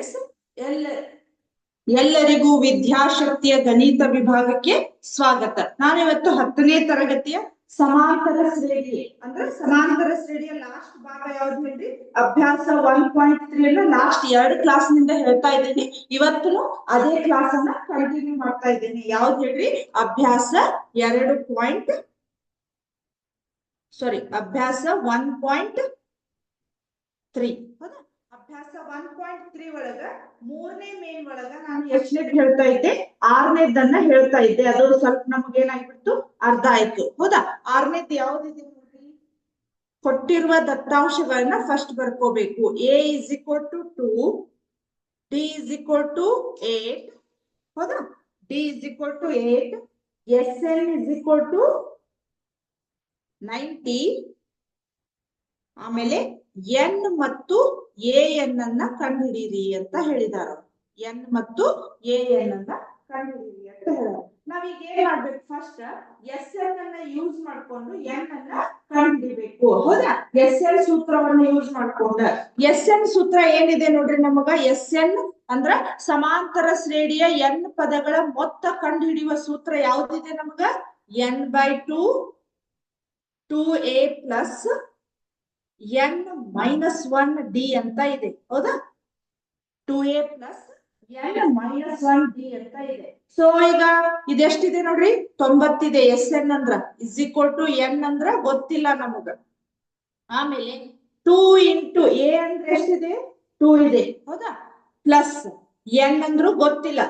Students, ಎಲ್ಲರಿಗೂ ವಿದ್ಯಾಶಕ್ತಿಯ ಗಣಿತ ವಿಭಾಗಕ್ಕೆ ಸ್ವಾಗತ. ನಾನಿವತ್ತು 10ನೇ ತರಗತಿಯ ಸಮಾಂತರ ಶ್ರೇಣಿ ಅಂದ್ರೆ ಸಮಾಂತರ ಶ್ರೇಣಿಯ ಲಾಸ್ಟ್ ಭಾಗ ಯಾವ್ದು ಹೇಳ್ರಿ, ಅಭ್ಯಾಸ 1.3 ಅನ್ನ ಲಾಸ್ಟ್ 2 ಕ್ಲಾಸ್ ನಿಂದ ಹೇಳ್ತಾ ಇದ್ದೀನಿ. ಇವತ್ತು ಅದೇ ಕ್ಲಾಸ್ ಅನ್ನ ಕಂಟಿನ್ಯೂ ಮಾಡ್ತಾ ಇದ್ದೀನಿ. ಯಾವ್ದು ಹೇಳ್ರಿ, ಅಭ್ಯಾಸ 1.3. ಹೌದಾ? ಅಭ್ಯಾಸ 1.3 ಒಳಗ 3ನೇ ಮೇನ್ ಒಳಗ ನಾನು ಎಷ್ಟನೇದ್ ಹೇಳ್ತಾ ಇದ್ದೆ, 6ನೇದನ್ನ ಹೇಳ್ತಾ ಇದ್ದೆ. ಅದು ಸ್ವಲ್ಪ ನಮ್ಗೆ ಏನಾಗ್ಬಿಟ್ಟು ಅರ್ಧ ಆಯ್ತು. ಹೌದಾ? 6ನೇದ್ ಯಾವ್ದಿದೆ ನೋಡ್ರಿ, ಕೊಟ್ಟಿರುವ ದತ್ತಾಂಶಗಳನ್ನ first ಬರ್ಕೋಬೇಕು. a is equal to 2, d is equal to 8. ಹೌದಾ? d is equal to 8, sn is equal to 90. ಆಮೇಲೆ n ಮತ್ತು an ಅನ್ನ ಕಂಡುಹಿಡಿಯಿರಿ ಅಂತ ಹೇಳಿದಾರ. n ಮತ್ತು an ಅನ್ನ ಕಂಡುಹಿಡಿಯಿರಿ ಅಂತ ಹೇಳಿದಾರೆ. ನಾವೀಗ ಏನ್ ಮಾಡ್ಬೇಕು, ಫಸ್ಟ್ sn ಅನ್ನ ಯೂಸ್ ಮಾಡ್ಕೊಂಡು n ಅನ್ನ ಕಂಡುಹಿಡಿಬೇಕು. ಹೌದಾ? sn ಸೂತ್ರವನ್ನ ಯೂಸ್ ಮಾಡ್ಕೊಂಡು sn ಸೂತ್ರ ಏನಿದೆ ನೋಡ್ರಿ, ನಮಗ sn ಅಂದ್ರ ಸಮಾಂತರ ಶ್ರೇಣಿಯ n ಪದಗಳ ಮೊತ್ತ ಕಂಡುಹಿಡಿಯುವ ಸೂತ್ರ ಯಾವ್ದಿದೆ ನಮಗ, n/2 2a ಪ್ಲಸ್ n-1d ಅಂತ ಇದೆ. ಹೌದಾ? 2a ಪ್ಲಸ್ n-1d ಅಂತ ಇದೆ. ಸೊ ಈಗ ಇದೆಷ್ಟಿದೆ ನೋಡ್ರಿ, 90 ಇದೆ. sn ಅಂದ್ರ ಇಸ್ ಈಕ್ವಲ್ ಟು n ಅಂದ್ರ ಗೊತ್ತಿಲ್ಲ ನಮಗ. ಆಮೇಲೆ 2 ಇಂಟು a ಅಂದ್ರೆ ಎಷ್ಟಿದೆ, 2 ಇದೆ. ಹೌದಾ? ಪ್ಲಸ್ n ಅಂದ್ರೂ ಗೊತ್ತಿಲ್ಲ,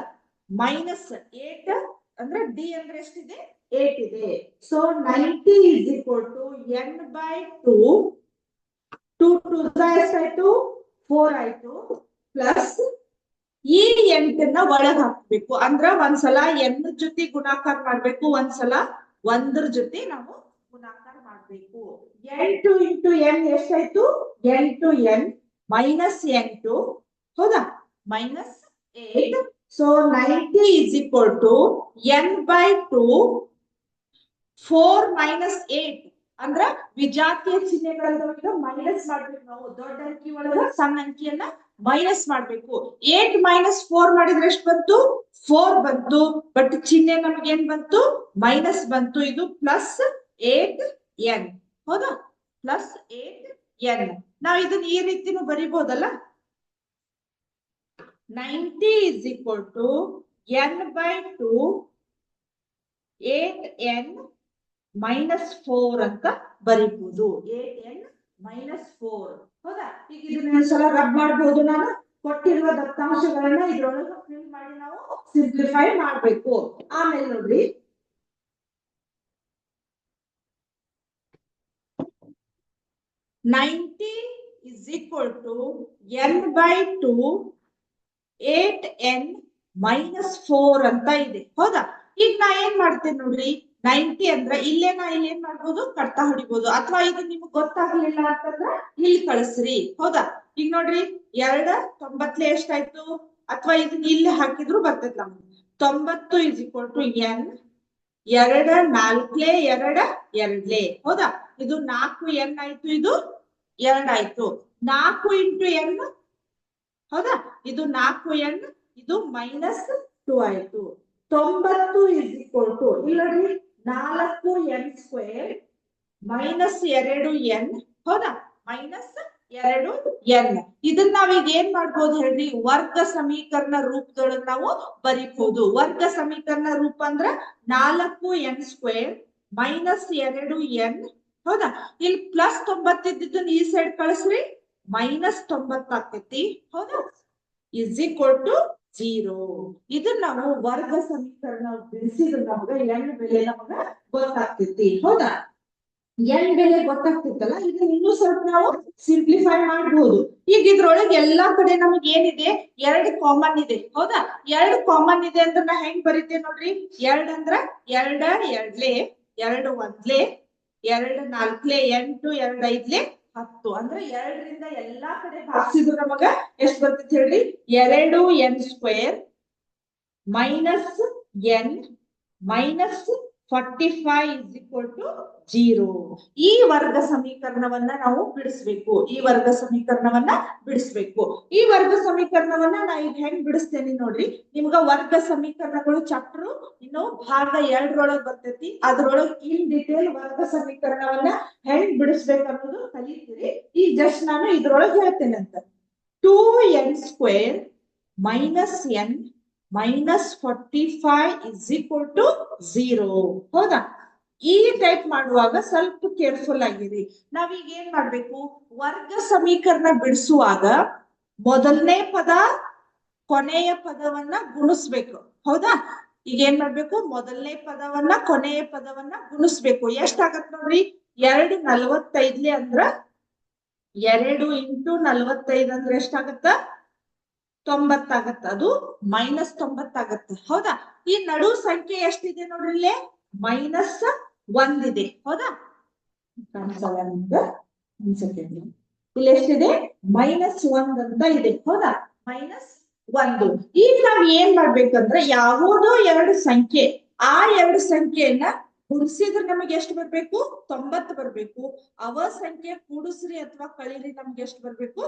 ಮೈನಸ್ 8 ಅಂದ್ರೆ d ಅಂದ್ರೆ ಎಷ್ಟಿದೆ, 8 ಇದೆ. So 90 is equal to n/2. 2 ಎಷ್ಟಾಯ್ತು, 4 ಆಯ್ತು. ಪ್ಲಸ್ ಈ 8ನ್ನ ಒಳಗ್ ಹಾಕ್ಬೇಕು. ಅಂದ್ರ ಒಂದ್ಸಲ n ಜೊತೆ ಗುಣಾಕಾರ ಮಾಡ್ಬೇಕು, ಒಂದ್ಸಲ 1 ಜೊತೆ ನಾವು ಗುಣಾಕಾರ ಮಾಡ್ಬೇಕು. 8 ಇಂಟು n ಎಷ್ಟಾಯ್ತು, 8 n ಮೈನಸ್ 8. ಹೌದಾ? Minus 8. So 90 is equal to n/2 4 minus 8 ಅಂದ್ರ ವಿಜಾತಿಯ ಚಿಹ್ನೆಗಳನ್ನ ಮೈನಸ್ ಮಾಡ್ಬೇಕು. ನಾವು ದೊಡ್ಡ ಅಂಕಿ ಒಳಗ ಸಣ್ಣ ಅಂಕಿಯನ್ನ ಮೈನಸ್ ಮಾಡ್ಬೇಕು. 8 ಮೈನಸ್ 4 ಮಾಡಿದ್ರೆ ಎಷ್ಟು ಬಂತು, 4 ಬಂತು. ಬಟ್ ಚಿಹ್ನೆ ನಮ್ಗೆ ಏನ್ ಬಂತು, ಮೈನಸ್ ಬಂತು. ಇದು ಪ್ಲಸ್ 8n. ಹೌದಾ? Plus 8n. ನಾವ್ ಇದನ್ನ ಈ ರೀತಿನೂ ಬರಿಬಹುದಲ್ಲ. 90 is equal to n/2 8n minus 4 ಅಂತ ಬರೀಬಹುದು. 8n minus 4. ಹೌದಾ? ಈಗ ಇದನ್ನ ಒಂದ್ಸಲ ರಬ್ ಮಾಡಬಹುದು. ನಾನು ಕೊಟ್ಟಿರುವ ದತ್ತಾಂಶಗಳನ್ನ ಇದ್ರೊಳಗೆ ಫಿಲ್ ಮಾಡಿ ನಾವು ಸಿಂಪ್ಲಿಫೈ ಮಾಡ್ಬೇಕು. ಆಮೇಲೆ ನೋಡ್ರಿ, ninety is equal to n/2 8n minus 4 ಅಂತ ಇದೆ. ಹೌದಾ? ಈಗ ನಾ ಏನ್ ಮಾಡ್ತೇನೆ ನೋಡ್ರಿ, 90 ಅಂದ್ರ ಇಲ್ಲೇ ಏನ್ ಮಾಡ್ಬೋದು, ಕಡ್ತಾ ಹೊಡಿಬಹುದು. ಅಥವಾ ಇದು ನಿಮ್ಗೆ ಗೊತ್ತಾಗ್ಲಿಲ್ಲ ಅಂತಂದ್ರ ಇಲ್ಲಿ ಕಳಿಸ್ರಿ. ಹೌದಾ? ಈಗ ನೋಡ್ರಿ, 2 90 ಎಷ್ಟಾಯ್ತು, ಅಥವಾ ಇದನ್ನ ಇಲ್ಲಿ ಹಾಕಿದ್ರು ಬರ್ತೈತ್ ನಮ್ಗೆ. 90 ಇಸ್ ಈಕ್ವಲ್ ಟು n 2 4 2 2. ಹೌದಾ? ಇದು 4n ಆಯ್ತು, ಇದು 2 ಆಯ್ತು. 4 ಇಂಟು n. ಹೌದಾ? ಇದು 4n, ಇದು ಮೈನಸ್ 2 ಆಯ್ತು. 90 ಇಸ್ ಈಕ್ವಲ್ ಟು ಇಲ್ಲ ನೋಡ್ರಿ, 4n² ಮೈನಸ್ 2n. ಹೌದಾ? Minus 2n. ಇದನ್ನ ನಾವೀಗ ಏನ್ ಮಾಡ್ಬೋದು ಹೇಳ್ರಿ, ವರ್ಗ ಸಮೀಕರಣ ರೂಪದೊಳಗೆ ನಾವು ಬರೀಬಹುದು. ವರ್ಗ ಸಮೀಕರಣ ರೂಪ ಅಂದ್ರ 4n² ಮೈನಸ್ 2n. ಹೌದಾ? ಇಲ್ಲಿ ಪ್ಲಸ್ 90 ಇದ್ದಿದ್ದನ್ನ ಈ ಸೈಡ್ ಕಳಿಸ್ರಿ, ಮೈನಸ್ 90 ಆಗ್ತೈತಿ. ಹೌದಾ? Is equal to 0. ಇದನ್ನ ನಾವು ವರ್ಗ ಸಮೀಕರಣ ಬಿಡಿಸಿದ್ರೆ ನಮಗ n ಬೆಲೆ ನಮಗ ಗೊತ್ತಾಗ್ತೈತಿ. ಹೌದಾ? n ಬೆಲೆ ಗೊತ್ತಾಗ್ತಿತ್ತಲ್ಲ, ಇದನ್ನ ಇನ್ನೂ ಸ್ವಲ್ಪ ನಾವು ಸಿಂಪ್ಲಿಫೈ ಮಾಡಬಹುದು. ಈಗ ಇದ್ರೊಳಗೆ ಎಲ್ಲಾ ಕಡೆ ನಮಗೆ ಏನಿದೆ, 2 ಕಾಮನ್ ಇದೆ. ಹೌದಾ? 2 ಕಾಮನ್ ಇದೆ ಅಂದ್ರೆ ನಾ ಹೆಂಗ್ ಬರೀತೇನೆ ನೋಡ್ರಿ, 2 ಅಂದ್ರ 2 2 2 1 2 4 8 2 5 10. ಅಂದ್ರೆ 2 ರಿಂದ ಎಲ್ಲಾ ಕಡೆ ಭಾಗಿಸಿದ್ರು ನಮಗ ಎಷ್ಟು ಬರ್ತೈತಿ ಹೇಳ್ರಿ, 2n² minus n minus 45 is equal to 0. ಈ ವರ್ಗ ಸಮೀಕರಣವನ್ನ ನಾವು ಬಿಡಿಸ್ಬೇಕು. ಈ ವರ್ಗ ಸಮೀಕರಣವನ್ನ ಬಿಡಿಸ್ಬೇಕು. ಈ ವರ್ಗ ಸಮೀಕರಣವನ್ನ ನಾ ಈಗ ಹೆಂಗ್ ಬಿಡಿಸ್ತೇನೆ ನೋಡ್ರಿ. ನಿಮ್ಗ ವರ್ಗ ಸಮೀಕರಣಗಳು ಚಾಪ್ಟರ್ ಇನ್ನು ಭಾಗ 2 ಬರ್ತೈತಿ. ಅದ್ರೊಳಗೆ ಇನ್ ಡಿಟೇಲ್ ವರ್ಗ ಸಮೀಕರಣವನ್ನ ಹೆಂಗ್ ಬಿಡಿಸ್ಬೇಕು ಅನ್ನೋದು ಕಲಿತೀರಿ. ಈ ಜಸ್ಟ್ ನಾನು ಇದ್ರೊಳಗೆ ಹೇಳ್ತೇನೆ ಅಂತ. 2n square minus n minus 45 is equal to 0. ಹೌದಾ? ಈ ಟೈಪ್ ಮಾಡುವಾಗ ಸ್ವಲ್ಪ ಕೇರ್ಫುಲ್ ಆಗಿರಿ. ನಾವೀಗ ಏನ್ ಮಾಡ್ಬೇಕು, ವರ್ಗ ಸಮೀಕರಣ ಬಿಡಿಸುವಾಗ ಮೊದಲನೇ ಪದ ಕೊನೆಯ ಪದವನ್ನ ಗುಣಿಸ್ಬೇಕು. ಹೌದಾ? ಈಗ ಏನ್ ಮಾಡ್ಬೇಕು, ಮೊದಲನೇ ಪದವನ್ನ ಕೊನೆಯ ಪದವನ್ನ ಗುಣಿಸ್ಬೇಕು. ಎಷ್ಟಾಗತ್ ನೋಡ್ರಿ, 2 ಅಂದ್ರ 2 ಇಂಟು 45 ಅಂದ್ರೆ ಎಷ್ಟಾಗತ್ತ, 90 ಆಗತ್ತ. ಅದು -90 ಆಗತ್ತ. ಹೌದಾ? ಈ ನಡು ಸಂಖ್ಯೆ ಎಷ್ಟಿದೆ ನೋಡ್ರಿ, ಇಲ್ಲೇ -1 ಇದೆ. ಹೌದಾ? ಕಾಣಿಸಲ್ಲ ನಿಮ್ಗೆ, ಒಂದ್ ಸೆಕೆಂಡ್. ಇಲ್ಲಿ ಎಷ್ಟಿದೆ, -1 ಅಂತ ಇದೆ. ಹೌದಾ? -1. ಈಗ ನಾವ್ ಏನ್ ಮಾಡ್ಬೇಕಂದ್ರೆ, ಯಾವುದೋ 2 ಸಂಖ್ಯೆ, ಆ 2 ಸಂಖ್ಯೆಯನ್ನ ಗುಣಿಸಿದ್ರೆ ನಮಗೆ ಎಷ್ಟು ಬರ್ಬೇಕು, 90 ಬರ್ಬೇಕು. ಅವ ಸಂಖ್ಯೆ ಕೂಡಿಸ್ರಿ ಅಥವಾ ಕಳೀರಿ, ನಮ್ಗೆ ಎಷ್ಟು ಬರ್ಬೇಕು,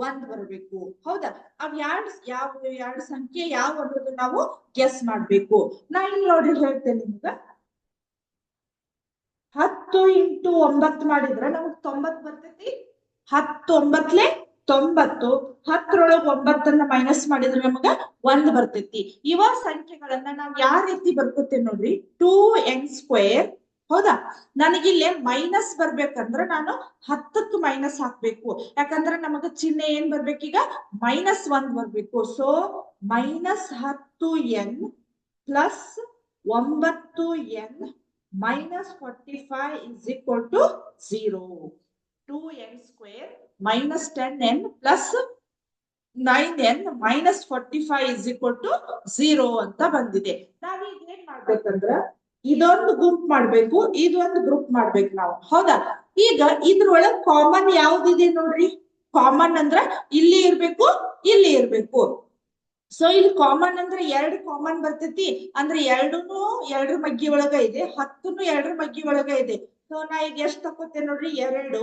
1 ಬರ್ಬೇಕು. ಹೌದಾ? ಅವ್ ಯಾವ ಸಂಖ್ಯೆ ಯಾವ ಅನ್ನೋದು ನಾವು ಗೆಸ್ ಮಾಡ್ಬೇಕು. ನಾ ಇಲ್ಲಿ ನೋಡ್ರಿ ಹೇಳ್ತೇನೆ ನಿಮ್ಗ. 10 ಇಂಟು 9 ಮಾಡಿದ್ರ ನಮಗ್ 90 ಬರ್ತೈತಿ. 10 9 90. 10ರೊಳಗೆ 9 ಮೈನಸ್ ಮಾಡಿದ್ರೆ ನಮಗ 1 ಬರ್ತೈತಿ. ಇವ ಸಂಖ್ಯೆಗಳನ್ನ ನಾವ್ ಯಾವ ರೀತಿ ಬರ್ಕೋತೇವೆ ನೋಡ್ರಿ, 2n square. ಹೌದಾ? ನನಗಿಲ್ಲೇ ಮೈನಸ್ ಬರ್ಬೇಕಂದ್ರ ನಾನು 10ಕ್ಕೆ ಮೈನಸ್ ಹಾಕ್ಬೇಕು. ಯಾಕಂದ್ರೆ ನಮಗ ಚಿಹ್ನೆ ಏನ್ ಬರ್ಬೇಕೀಗ, -1 ಬರ್ಬೇಕು. So -10n plus 9n minus 45 is equal to 0. 2n square minus 10n plus 9n minus 45 is equal to 0 ಅಂತ ಬಂದಿದೆ. ನಾವೀಗ ಏನ್ ಮಾಡ್ಬೇಕಂದ್ರ, ಇದೊಂದು ಗ್ರೂಪ್ ಮಾಡ್ಬೇಕು, ಇದೊಂದು ಗ್ರೂಪ್ ಮಾಡ್ಬೇಕು ನಾವು. ಹೌದಾ? ಈಗ ಇದ್ರೊಳಗ್ ಕಾಮನ್ ಯಾವ್ದಿದೆ ನೋಡ್ರಿ. ಕಾಮನ್ ಅಂದ್ರ ಇಲ್ಲಿ ಇರ್ಬೇಕು, ಇಲ್ಲಿ ಇರ್ಬೇಕು. ಸೊ ಇಲ್ಲಿ ಕಾಮನ್ ಅಂದ್ರೆ 2 ಕಾಮನ್ ಬರ್ತೈತಿ. ಅಂದ್ರೆ 2ನು 2 ಮಗ್ಗಿ ಒಳಗ ಇದೆ, 10ನು 2 ಮಗ್ಗಿ ಒಳಗ ಇದೆ. ಸೊ ನಾ ಈಗ ಎಷ್ಟು ತಕೋತೇನೆ ನೋಡ್ರಿ, 2.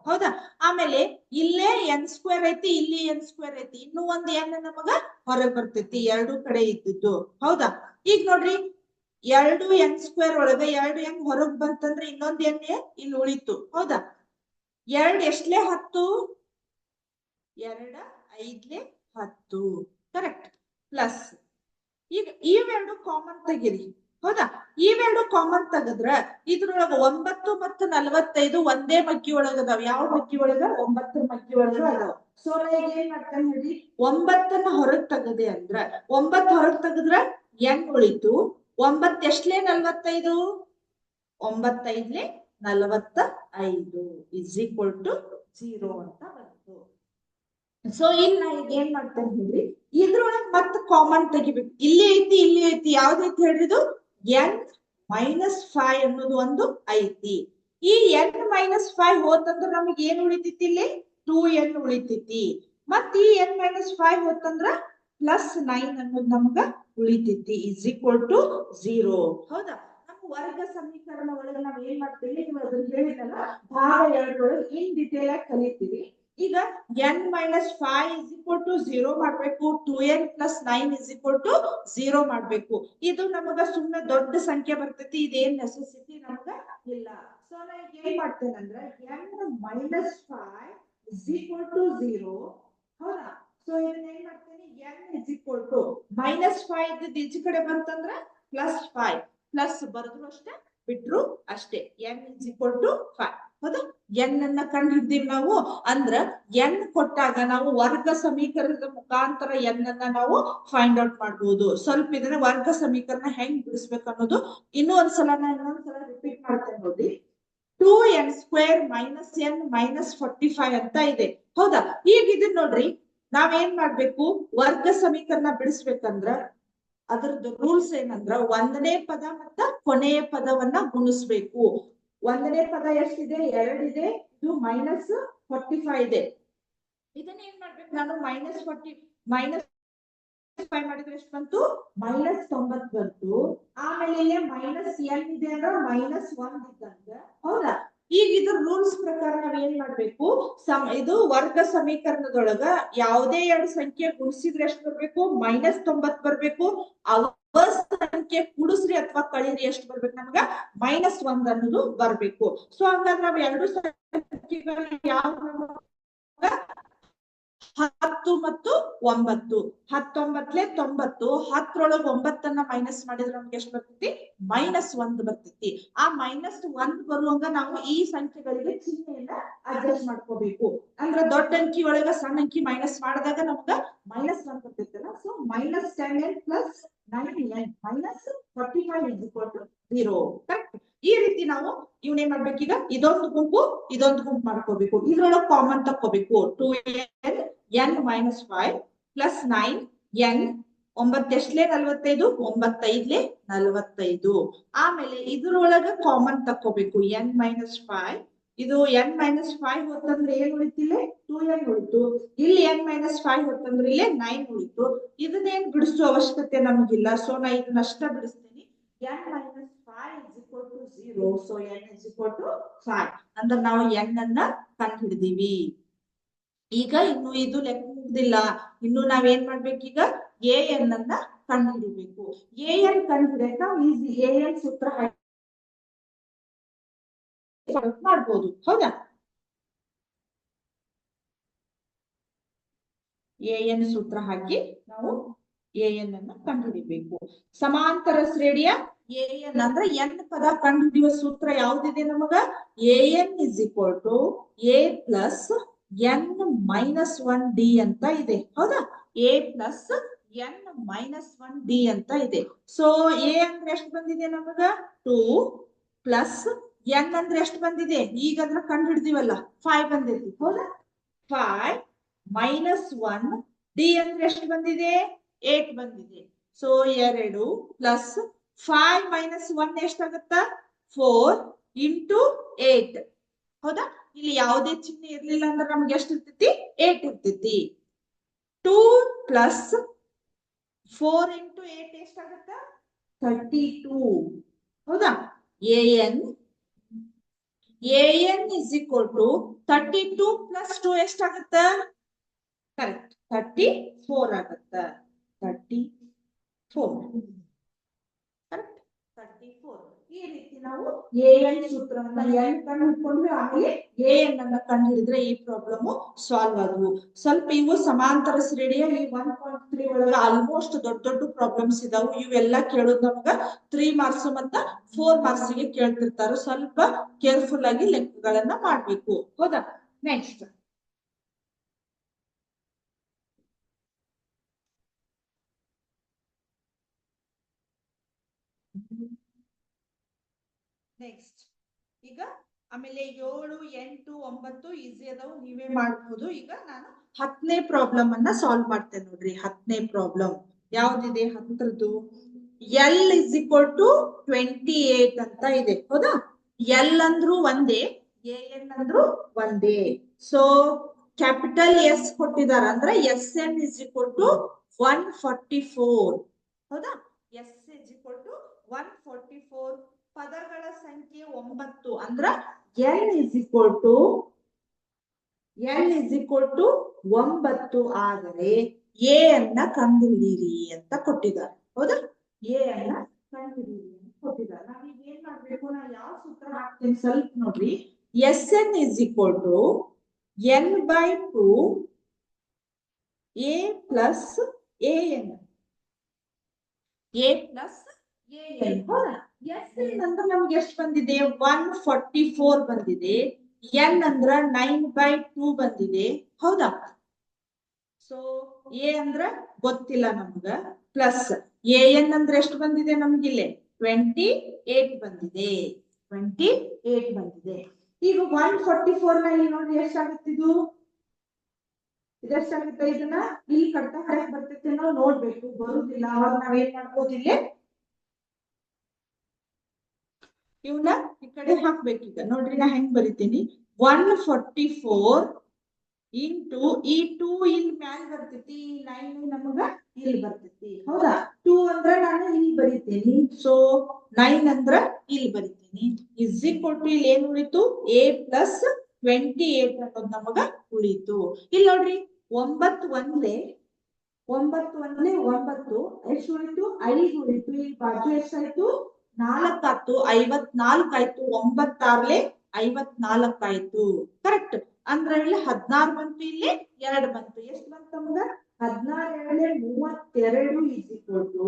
ಹೌದಾ? ಆಮೇಲೆ ಇಲ್ಲೇ n ಸ್ಕ್ವೇರ್ ಐತಿ, ಇಲ್ಲಿ n ಸ್ಕ್ವೇರ್ ಐತಿ. ಇನ್ನೂ ಒಂದ್ n ನಮಗ ಹೊರಗ್ ಬರ್ತೈತಿ, 2 ಕಡೆ ಇದ್ದಿದ್ದು. ಹೌದಾ? ಈಗ ನೋಡ್ರಿ, 2 n ಸ್ಕ್ವೇರ್ ಒಳಗ 2 n ಹೊರಗ್ ಬಂತಂದ್ರೆ ಇನ್ನೊಂದ್ n ಇಲ್ಲಿ ಉಳಿತು. ಹೌದಾ? 2 ಎಷ್ಟ್ಲೆ 10, 2 5 10. ಕರೆಕ್ಟ್. ಪ್ಲಸ್ ಈಗ ಇವೆರಡು ಕಾಮನ್ ತೆಗಿರಿ. ಹೌದಾ? ಇವೆರಡು ಕಾಮನ್ ತೆಗದ್ರ ಇದ್ರೊಳಗ 9 ಮತ್ತು 45 ಒಂದೇ ಮಗ್ಗಿ ಒಳಗ ಅದಾವ. ಯಾವ ಮಗ್ಗಿ ಒಳಗ? 9 ಮಗ್ಗಿ ಒಳಗ ಅದಾವ. ಸೊ ನಾ ಈಗ ಏನ್ ಮಾಡ್ತೇನೆ ಹೇಳಿ, 9ನ್ನ ಹೊರಗ್ ತೆಗದೆ ಅಂದ್ರ 9 ಹೊರಗ್ ತೆಗದ್ರ n ಉಳಿತು. 9 ಎಷ್ಟ್ಲೆ 45, 9 5 45 ಇಸ್ ಈಕ್ವಲ್ ಟು 0 ಅಂತ ಬಂತು. ಸೊ ಇಲ್ಲಿ ನಾ ಈಗ ಏನ್ ಮಾಡ್ತೇನೆ ಹೇಳ್ರಿ, ಇದ್ರೊಳಗ್ ಮತ್ತ ಕಾಮನ್ ತೆಗಿಬೇಕು. ಇಲ್ಲಿ ಐತಿ, ಇಲ್ಲಿ ಐತಿ. ಯಾವ್ದೈತಿ ಹೇಳ್ರಿ, ಇದು n-5 ಅನ್ನೋದು ಒಂದು ಐತಿ. ಈ n-5 ಹೋತಂದ್ರ ನಮಗ್ ಏನ್ ಉಳಿತೈತಿ, ಇಲ್ಲಿ 2n ಉಳಿತೈತಿ. ಮತ್ ಈ n-5 ಹೋತಂದ್ರ +9 ಅನ್ನೋದು ನಮಗ ಉಳಿತೈತಿ ಇಸ್ ಈಕ್ವಲ್ ಟು 0. ಹೌದಾ? ನಮ್ಮ ವರ್ಗ ಸಮೀಕರಣ ಒಳಗ ನಾವ್ ಏನ್ ಮಾಡ್ತೀವಿ, ನೀವು ಅದನ್ನ ಹೇಳಿದಲ್ಲ, ಭಾಗ 2 ಒಳಗೆ ಇನ್ ಡಿಟೇಲ್ ಆಗಿ ಕಲಿತೀವಿ. ಈಗ n-5 is equal to 0 ಮಾಡ್ಬೇಕು, 2n plus 9 is equal to 0 ಮಾಡ್ಬೇಕು. ಇದು ನಮಗ ಸುಮ್ಮನೆ ದೊಡ್ಡ ಸಂಖ್ಯೆ ಬರ್ತೈತಿ, ಇದೇನ್ ನೆಸೆಸಿಟಿ ನಮಗ ಇಲ್ಲ. ಸೊ ನಾ ಈಗ ಏನ್ ಮಾಡ್ತೇನೆ ಅಂದ್ರೆ, n-5 is equal to 0. ಹೌದಾ? ಸೊ ಇದನ್ನ ಏನ್ ಮಾಡ್ತೇನೆ, n is equal to -5 ಇದ್ದಿದ್ದು ಈಚೆ ಕಡೆ ಬಂತಂದ್ರ +5. ಪ್ಲಸ್ ಬರೆದ್ರು ಅಷ್ಟೇ, ಬಿಟ್ರು ಅಷ್ಟೇ. n is equal to 5. ಹೌದಾ? n ಅನ್ನ ಕಂಡು ಹಿಡ್ದೀವಿ ನಾವು. ಅಂದ್ರ n ಕೊಟ್ಟಾಗ ನಾವು ವರ್ಗ ಸಮೀಕರಣದ ಮುಖಾಂತರ n ಅನ್ನ ನಾವು ಫೈಂಡ್ ಔಟ್ ಮಾಡಬಹುದು. ಸ್ವಲ್ಪ ಇದನ್ನ ವರ್ಗ ಸಮೀಕರಣ ಹೆಂಗ್ ಬಿಡಿಸ್ಬೇಕು ಅನ್ನೋದು ಇನ್ನೊಂದ್ಸಲ ರಿಪೀಟ್ ಮಾಡ್ತೇನೆ ನೋಡಿ. 2n square minus n minus 45 ಅಂತ ಇದೆ. ಹೌದಾ? ಈಗ ಇದನ್ನ ನೋಡ್ರಿ, ನಾವೇನ್ ಮಾಡ್ಬೇಕು, ವರ್ಗ ಸಮೀಕರಣ ಬಿಡಿಸ್ಬೇಕಂದ್ರ ಅದ್ರದ್ದು ರೂಲ್ಸ್ ಏನಂದ್ರ, ಒಂದನೇ ಪದ ಮತ್ತ ಕೊನೆಯ ಪದವನ್ನ ಗುಣಿಸ್ಬೇಕು. ಒಂದನೇ ಪದ ಎಷ್ಟಿದೆ, 2 ಇದೆ. ಇದು -45 ಇದೆ. ಇದನ್ನ ಏನ್ ಮಾಡ್ಬೇಕು ನಾನು, -40 5 ಮಾಡಿದ್ರೆ ಎಷ್ಟು ಬಂತು -90 ಬಂತು. ಆಮೇಲೆ ಇಲ್ಲಿ ಮೈನಸ್ n ಇದೆ ಅಂದ್ರೆ -1 ಇದ್ದಂಗ ಹೌದಾ. ಈಗ ಇದ್ರ ರೂಲ್ಸ್ ಪ್ರಕಾರ ನಾವ್ ಏನ್ ಮಾಡ್ಬೇಕು, ಇದು ವರ್ಗ ಸಮೀಕರಣದೊಳಗ ಯಾವುದೇ ಎರಡು ಸಂಖ್ಯೆ ಗುಣಿಸಿದ್ರೆ ಎಷ್ಟು ಬರ್ಬೇಕು -90 ಬರ್ಬೇಕು. ಅವ ಸಂಖ್ಯೆ ಕೂಡಿಸ್ರಿ ಅಥವಾ ಕಳೀರಿ ಎಷ್ಟು ಬರ್ಬೇಕು ನಮ್ಗ -1 ಅನ್ನೋದು ಬರ್ಬೇಕು. ಸೊ ಹಂಗಾದ್ರೆ ನಾವ್ ಎರಡು ಸಂಖ್ಯೆಗಳು ಯಾವ 10 ಮತ್ತು 9. 19 90, 10ರೊಳಗೆ 9 ಮೈನಸ್ ಮಾಡಿದ್ರೆ ನಮ್ಗೆ ಎಷ್ಟು ಬರ್ತೈತಿ -1 ಬರ್ತೈತಿ. ಆ -1 ಬರುವಂಗ ನಾವು ಈ ಸಂಖ್ಯೆಗಳಿಗೆ ಚಿಹ್ನೆಯನ್ನ ಅಡ್ಜಸ್ಟ್ ಮಾಡ್ಕೋಬೇಕು. ಅಂದ್ರೆ ದೊಡ್ಡ ಅಂಕಿ ಒಳಗ ಸಣ್ಣ ಅಂಕಿ ಮೈನಸ್ ಮಾಡಿದಾಗ ನಮ್ಗ -1 ಬರ್ತೈತಲ್ಲ. So -10n + 9n -45 0. ಕರೆಕ್ಟ್. ಈ ರೀತಿ ನಾವು ಇವನೇನ್ ಮಾಡ್ಬೇಕೀಗ ಇದೊಂದು ಗುಂಪು ಮಾಡ್ಕೋಬೇಕು. ಇದ್ರೊಳಗೆ ಕಾಮನ್ ತಕ್ಕೋಬೇಕು. 2n n - 5 + 9n 9 ಎಷ್ಟಲೇ 45 9 5 45. ಆಮೇಲೆ ಇದ್ರೊಳಗ ಕಾಮನ್ ತಕ್ಕೋಬೇಕು n - 5. ಇದು n - 5 ಹೊತ್ತಂದ್ರೆ ಏನ್ ಉಳಿತಿಲ್ಲ 2n ಉಳಿತು. ಇಲ್ಲಿ n - 5 ಹೊತ್ತಂದ್ರೆ ಇಲ್ಲೇ 9 ಉಳಿತು. ಇದನ್ನೇನ್ ಬಿಡಿಸೋ ಅವಶ್ಯಕತೆ ನಮಗಿಲ್ಲ. ಸೊ ನಾ ಇದನ್ನಷ್ಟ ಬಿಡಿಸ್ತೀನಿ. n - 5 = 0. ಸೊ n = 5 ಅಂದ್ರೆ ನಾವು n ಅನ್ನ ಕಂಡು ಹಿಡಿದೀವಿ. ಈಗ ಇನ್ನು ಇದು ಲೆಕ್ಕ ಮುಗ್ದಿಲ್ಲ. ಇನ್ನು ನಾವೇನ್ ಮಾಡ್ಬೇಕೀಗ an ಅನ್ನ ಕಂಡು ಹಿಡಿಬೇಕು. an ಕಂಡು ಹಿಡಿಯಕ ನಾವು ಈಸಿ an ಸೂತ್ರ ಮಾಡ್ಬೋದು ಹೌದಾ. an ಸೂತ್ರ ಹಾಕಿ ನಾವು an ಅನ್ನ ಕಂಡು ಹಿಡಿಬೇಕು. ಸಮಾಂತರ ಶ್ರೇಣಿಯ an ಅಂದ್ರೆ n ಪದ ಕಂಡು ಹಿಡಿಯುವ ಸೂತ್ರ ಯಾವ್ದಿದೆ ನಮಗ an = a + n - 1d ಅಂತ ಇದೆ ಹೌದಾ. a + n - 1d ಅಂತ ಇದೆ. ಸೊ a ಅಂದ್ರೆ ಎಷ್ಟು ಬಂದಿದೆ ನಮಗ 2 + n ಅಂದ್ರೆ ಎಷ್ಟು ಬಂದಿದೆ ಈಗ ಅದ್ರ ಕಂಡು ಹಿಡಿದಿವಲ್ಲ 5 ಬಂದಿದೆ ಹೌದಾ. 5 - 1 d ಅಂದ್ರೆ ಎಷ್ಟು ಬಂದಿದೆ 8 ಬಂದಿದೆ. ಸೊ 2 + 5 - 1 ಎಷ್ಟಾಗುತ್ತಾ 4 × 8 ಹೌದಾ. ಇಲ್ಲಿ ಯಾವುದೇ ಚಿಹ್ನೆ ಇರ್ಲಿಲ್ಲ ಅಂದ್ರೆ ನಮ್ಗೆ ಎಷ್ಟು ಇರ್ತೈತಿ 8 ಇರ್ತೈತಿ. 2 + 4 × 8 ಎಷ್ಟಾಗುತ್ತ 32 ಹೌದಾ. an = 32 + 2 ಎಷ್ಟಾಗುತ್ತ ಕರೆಕ್ಟ್ 34 ಆಗುತ್ತ. 34 ಕರೆಕ್ಟ್ 34. ಈ ರೀತಿ ನಾವು an ಸೂತ್ರವನ್ನ n ಕಂಡು ಹಿಡ್ಕೊಂಡ್ರೆ ಆಮೇಲೆ an ಅನ್ನ ಕಂಡು ಹಿಡಿದ್ರೆ ಈ ಪ್ರಾಬ್ಲಮ್ ಸಾಲ್ವ್ ಆದವು. ಸ್ವಲ್ಪ ಇವು ಸಮಾಂತರ ಶ್ರೇಣಿಯ ಈ 1.3 ಒಳಗ ಆಲ್ಮೋಸ್ಟ್ ದೊಡ್ಡ ಪ್ರಾಬ್ಲಮ್ಸ್ ಇದಾವು. ಇವೆಲ್ಲ ಕೇಳೋದು ನಮಗ 3 ಮಾರ್ಕ್ಸ್ ಮತ್ತ 4 ಮಾರ್ಕ್ಸ್ ಗೆ ಕೇಳ್ತಿರ್ತಾರ. ಸ್ವಲ್ಪ ಕೇರ್ಫುಲ್ ಆಗಿ ಲೆಕ್ಕಗಳನ್ನ ಮಾಡ್ಬೇಕು ಹೌದಾ. ನೆಕ್ಸ್ಟ್ ಈಗ ಆಮೇಲೆ 7 8 9 ಈಸಿ ಅದಾವು ನೀವೇ ಮಾಡಬಹುದು. ಈಗ ನಾನು 10ನೇ ಪ್ರಾಬ್ಲಮ್ ಅನ್ನ ಸಾಲ್ವ್ ಮಾಡ್ತೇನೆ ನೋಡ್ರಿ. 10ನೇ ಪ್ರಾಬ್ಲಮ್ ಯಾವ್ದಿದೆ 10ರದ್ದು l = 28 ಅಂತ ಇದೆ ಹೌದಾ. l ಅಂದ್ರು ಒಂದೇ an ಅಂದ್ರು ಒಂದೇ. ಸೊ ಕ್ಯಾಪಿಟಲ್ ಎಸ್ ಕೊಟ್ಟಿದಾರ ಅಂದ್ರೆ sn = 144 ಹೌದಾ. s = 144. ಪದಗಳ ಸಂಖ್ಯೆ 9 ಅಂದ್ರ n = 9 ಆದರೆ a ಅನ್ನ ಕಂಡುಹಿಡಿಯಿರಿ ಅಂತ ಕೊಟ್ಟಿದ್ದಾರೆ ಹೌದಾ. a ಅನ್ನ ಕಂಡುಹಿಡಿಯಿರಿ ಅಂತ ಕೊಟ್ಟಿದ್ದಾರೆ. ನಾವೀಗ ಏನ್ ಮಾಡ್ಬೇಕು, ನಾ ಯಾವ ಸೂತ್ರ ಹಾಕ್ತೀನಿ ಸ್ವಲ್ಪ ನೋಡ್ರಿ. sn = n/2 a + an ಹೌದಾ. n ಅಂದ್ರೆ ನಮ್ಗೆ ಎಷ್ಟು ಬಂದಿದೆ 144 ಬಂದಿದೆ. n ಅಂದ್ರ 9/2 ಬಂದಿದೆ ಹೌದಾ. ಸೊ a ಅಂದ್ರ ಗೊತ್ತಿಲ್ಲ ನಮ್ಗ ಪ್ಲಸ್ an ಅಂದ್ರೆ ಎಷ್ಟು ಬಂದಿದೆ ನಮ್ಗಿಲ್ಲಿ 28 ಬಂದಿದೆ. 28 ಬಂದಿದೆ. ಈಗ 144 ನ ಇಲ್ಲಿ ನೋಡಿ ಎಷ್ಟಾಗುತ್ತಿದ್ದು ಇದೆಷ್ಟಾಗುತ್ತೆ. ಇದನ್ನ ಇಲ್ಲಿ ಕಟ್ಟ ಹಾಕಿ ಬರ್ತೈತೆ ನಾವು ನೋಡ್ಬೇಕು. ಬರುದಿಲ್ಲ ಅವಾಗ ನಾವೇನ್ ಮಾಡ್ಬೋದು ಇಲ್ಲಿ ಇವನ್ನ ಈ ಕಡೆ ಹಾಕ್ಬೇಕೀಗ ನೋಡ್ರಿ. ನಾ ಹೆಂಗ್ ಬರಿತೀನಿ 144 ಇಂಟು ಈ 2 ಇಲ್ಲಿ ಮ್ಯಾಲ್ ಬರ್ತೈತಿ. 9 ನಮಗ ಇಲ್ಲಿ ಬರ್ತೈತಿ ಹೌದಾ 2 ಅಂದ್ರ ನಾನು ಇಲ್ಲಿ ಬರಿತೇನಿ ಸೊ 9 ಅಂದ್ರ ಇಲ್ಲಿ ಬರಿತೀನಿ ಇಸ್ ಈಕ್ವಲ್ ಟು ಇಲ್ಲಿ ಏನ್ ಉಳಿತು a ಪ್ಲಸ್ 28 ಅನ್ನೋದು ನಮಗ ಉಳಿತು ಇಲ್ಲಿ ನೋಡ್ರಿ 9 ಎಷ್ಟು ಉಳಿತು 5 ಉಳಿತು ಇಲ್ಲಿ ಬಾಜು ಎಷ್ಟಾಯ್ತು 4 ಆಯ್ತು 54 ಆಯ್ತು 9 6 54 ಆಯ್ತು ಕರೆಕ್ಟ್ ಅಂದ್ರ ಇಲ್ಲಿ 16 ಬಂತು ಇಲ್ಲಿ 2 ಬಂತು ಎಷ್ಟು ಬಂತು ನಮಗ 16 32 is equal to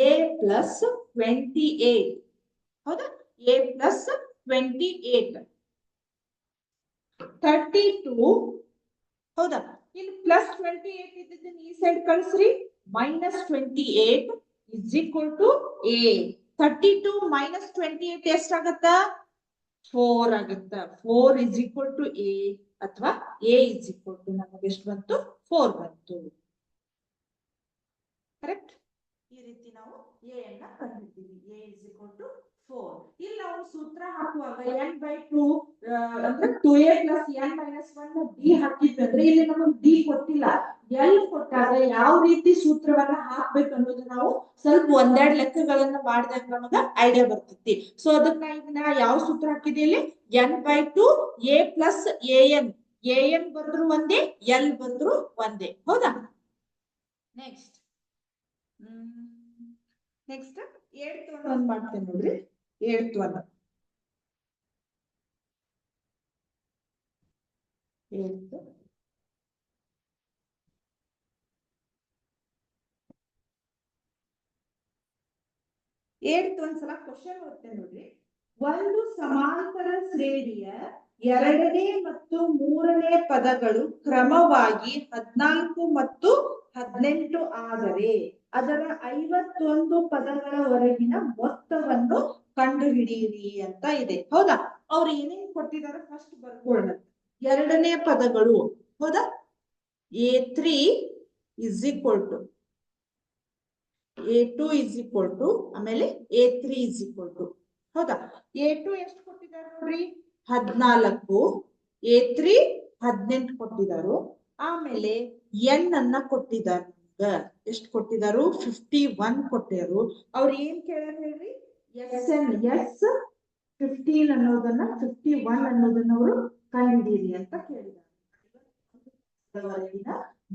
a plus 28 ಹೌದಾ a plus 28 32 ಹೌದಾ ಇಲ್ಲಿ ಪ್ಲಸ್ 28 ಇದ್ದದನ್ನ ಈ ಸೈಡ್ ಕಳಿಸ್ರಿ minus 28 is equal to a 32 minus 28 ಎಷ್ಟಾಗತ್ತ 4 ಆಗತ್ತ 4 is equal to a ಅಥವಾ a is equal to ನಮಗೆ ಎಷ್ಟು ಬಂತು 4 ಬಂತು ಕರೆಕ್ಟ್ ಈ ರೀತಿ ನಾವು a ಅನ್ನ ಕಂಡುಹಿಡಿತೀವಿ a is equal to 4 ಇಲ್ಲಿ ನಾವು ಸೂತ್ರ ಹಾಕುವಾಗ n by 2 ಅಂದ್ರೆ 2a plus n minus 1 d ಹಾಕಿದ್ವಿ ಅಂದ್ರೆ ಇಲ್ಲಿ ನಮಗೆ d ಕೊಟ್ಟಿಲ್ಲ l ಕೊಟ್ಟಾಗ ಯಾವ ರೀತಿ ಸೂತ್ರವನ್ನ ಹಾಕ್ಬೇಕು ಅನ್ನೋದು ನಾವು ಸ್ವಲ್ಪ ಒಂದೆರಡು ಲೆಕ್ಕಗಳನ್ನ ಮಾಡಿದಾಗ ನಮಗೆ ಐಡಿಯಾ ಬರ್ತೈತಿ ಸೊ ಅದಕ್ಕೆ ನಾ ಯಾವ ಸೂತ್ರ ಹಾಕಿದೆ ಇಲ್ಲಿ n by 2 a plus an ಬಂದ್ರು ಒಂದೇ l ಬಂದ್ರು ಒಂದೇ ಹೌದಾ ನೆಕ್ಸ್ಟ್ ಏಳ್ತ್ ಒಂದ್ ಮಾಡ್ತೇನೆ ನೋಡ್ರಿ ಏಳ್ತ್ ಒಂದು ಒಂದ್ಸಲ ಕ್ವಶನ್ ಓದ್ತೇನೆ ನೋಡ್ರಿ ಒಂದು ಸಮಾಂತರ ಶ್ರೇಣಿಯ ಎರಡನೇ ಮತ್ತು ಮೂರನೇ ಪದಗಳು ಕ್ರಮವಾಗಿ 14 ಮತ್ತು 18 ಆದರೆ ಅದರ 51 ಪದಗಳವರೆಗಿನ ಮೊತ್ತವನ್ನು ಕಂಡುಹಿಡಿಯಿರಿ ಅಂತ ಇದೆ ಹೌದಾ ಅವ್ರು ಏನೇನ್ ಕೊಟ್ಟಿದ್ದಾರೆ ಫಸ್ಟ್ ಬರ್ಕೊಳ್ಳೋಣ ಎರಡನೇ ಪದಗಳು ಹೌದಾ a3 is equal to a2 is equal to ಆಮೇಲೆ a3 is equal to ಹೌದಾ a2 ಎಷ್ಟು ಕೊಟ್ಟಿದ್ದಾರೆ ನೋಡ್ರಿ 14 a3 18 ಕೊಟ್ಟಿದ್ದಾರೆ ಆಮೇಲೆ n ಅನ್ನ ಕೊಟ್ಟಿದ್ದಾರೆ ಎಷ್ಟು ಕೊಟ್ಟಿದ್ದಾರೆ 51 ಕೊಟ್ಟಿದ್ದಾರೆ ಅವ್ರು ಏನ್ ಕೇಳ್ಯಾರ ಹೇಳ್ರಿ s 15 ಅನ್ನೋದನ್ನ 51 ಅನ್ನೋದನ್ನ ಅವರು ಕಂಡುಹಿಡಿಯಿರಿ ಅಂತ ಕೇಳಿದ್ದಾರೆ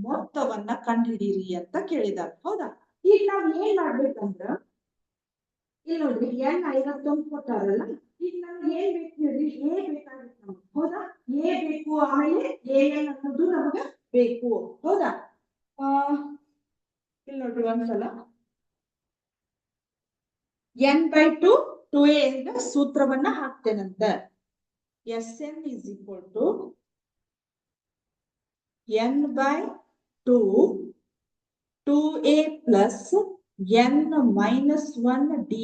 ಮೊತ್ತವನ್ನ ಕಂಡುಹಿಡಿಯಿರಿ ಅಂತ ಕೇಳಿದ್ದಾರೆ ಹೌದಾ ಈಗ ನಾವ್ ಏನ್ ಮಾಡ್ಬೇಕಂದ್ರ ಇಲ್ಲಿ ನೋಡ್ರಿ n 51 ಕೊಟ್ಟಾರಲ್ಲ ಈಗ ನಮ್ಗೆ ಏನ್ ಬೇಕು ಹೇಳ್ರಿ a ಬೇಕಾಗುತ್ತೆ ನಮ್ಗೆ ಹೌದಾ a ಬೇಕು ಆಮೇಲೆ an ಅನ್ನೋದು ನಮ್ಗೆ ಬೇಕು ಹೌದಾ ಇಲ್ಲಿ ನೋಡ್ರಿ ಒಂದ್ಸಲ n by 2 2a ಇಂದ ಸೂತ್ರವನ್ನ ಹಾಕ್ತೇನಂತ sn is equal to n by 2 2a plus n minus 1 d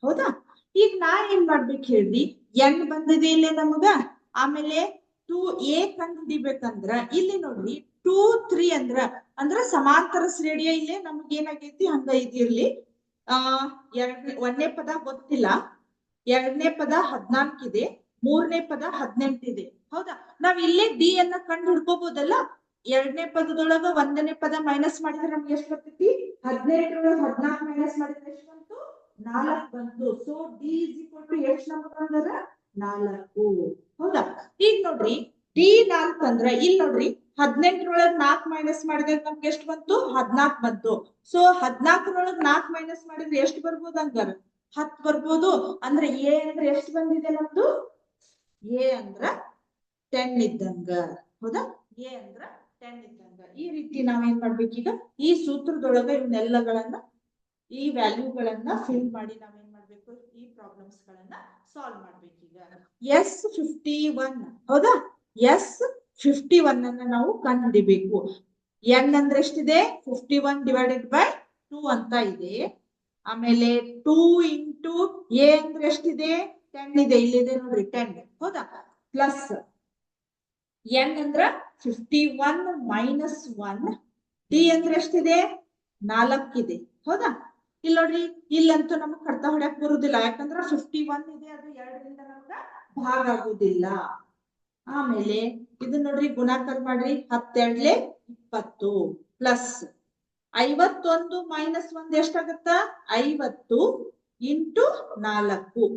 ಹೌದಾ ಈಗ ನಾ ಏನ್ ಮಾಡ್ಬೇಕು ಹೇಳ್ರಿ n ಬಂದಿದೆ ಇಲ್ಲಿ ನಮಗ ಆಮೇಲೆ 2a ಕಂಡು ಹಿಡಿಬೇಕಂದ್ರ ಇಲ್ಲಿ ನೋಡ್ರಿ 2 3 ಅಂದ್ರ ಸಮಾಂತರ ಶ್ರೇಣಿಯ ಇಲ್ಲಿ ನಮ್ಗೆ ಏನಾಗೈತಿ ಹಂಗ ಇದಿರ್ಲಿ ಒಂದನೇ ಪದ ಗೊತ್ತಿಲ್ಲ ಎರಡನೇ ಪದ 14 ಇದೆ ಮೂರನೇ ಪದ 18 ಇದೆ ಹೌದಾ ನಾವ್ ಇಲ್ಲೇ ಡಿ ಅನ್ನ ಕಂಡು ಹಿಡ್ಕೋಬಹುದಲ್ಲ ಎರಡನೇ ಪದದೊಳಗ ಒಂದನೇ ಪದ ಮೈನಸ್ ಮಾಡಿದ್ರೆ ನಮ್ಗೆ ಎಷ್ಟು ಬರ್ತೈತಿ 18 14 ಮೈನಸ್ ಮಾಡಿದ್ರೆ ಎಷ್ಟು ಬಂತು 4 ಬಂತು so D is equal to ಎಷ್ಟು ನಂಬರ್ ಅಂದ್ರ 4 ಹೌದಾ ಈಗ ನೋಡ್ರಿ ಡಿ 4 ಅಂದ್ರ ಇಲ್ಲಿ ನೋಡ್ರಿ 18 4 ಮೈನಸ್ ಮಾಡಿದ್ರೆ ನಮ್ಗೆ ಎಷ್ಟು ಬಂತು 14 ಬಂತು ಸೊ 14 4 ಮೈನಸ್ ಮಾಡಿದ್ರೆ ಎಷ್ಟು ಬರ್ಬೋದು ಹಂಗಾರ 10 ಬರ್ಬೋದು ಅಂದ್ರೆ ಎ ಅಂದ್ರೆ ಎಷ್ಟು ಬಂದಿದೆ ನಮ್ದು ಎ ಅಂದ್ರ 10 ಇದ್ದಂಗ ಹೌದಾ ಎ ಅಂದ್ರ 10 ಇದ್ದಂಗ ಈ ರೀತಿ ನಾವೇನ್ ಮಾಡ್ಬೇಕೀಗ ಈ ಸೂತ್ರದೊಳಗ ಇವನ್ನೆಲ್ಲಗಳನ್ನ ಈ ವ್ಯಾಲ್ಯೂಗಳನ್ನ ಫಿಲ್ ಮಾಡಿ ನಾವೇನ್ ಮಾಡ್ಬೇಕು ಈ ಪ್ರಾಬ್ಲಮ್ಸ್ ಗಳನ್ನ ಸಾಲ್ವ್ ಮಾಡ್ಬೇಕೀಗ ಎಸ್ 51 ಹೌದಾ ಎಸ್ 51 ಅನ್ನ ನಾವು ಕಂಡುಹಿಡಿಬೇಕು n ಅಂದ್ರೆ ಎಷ್ಟಿದೆ 51 ಡಿವೈಡೆಡ್ ಬೈ 2 ಅಂತ ಇದೆ ಆಮೇಲೆ 2 ಇಂಟು a ಅಂದ್ರೆ ಎಷ್ಟಿದೆ 10 ಇದೆ ಇಲ್ಲಿದೆ ನೋಡ್ರಿ 10 ಹೌದಾ ಪ್ಲಸ್ n ಅಂದ್ರ 51 ಮೈನಸ್ 1 d ಅಂದ್ರೆ ಎಷ್ಟಿದೆ 4 ಇದೆ ಹೌದಾ ಇಲ್ಲಿ ನೋಡ್ರಿ ಇಲ್ಲಂತೂ ನಮಗ್ ಕಡ್ತ ಹೊಡ್ಯಾಕ್ ಬರುದಿಲ್ಲ ಯಾಕಂದ್ರ 51 ಇದೆ ಅದು 2 ರಿಂದ ನಮಗ ಭಾಗ ಆಗುದಿಲ್ಲ ಆಮೇಲೆ ಇದು ನೋಡ್ರಿ ಗುಣಾಕಾರ ಮಾಡ್ರಿ 10 2 20 ಪ್ಲಸ್ 51 ಮೈನಸ್ 1 ಎಷ್ಟಾಗತ್ತ 50 ಇಂಟು 4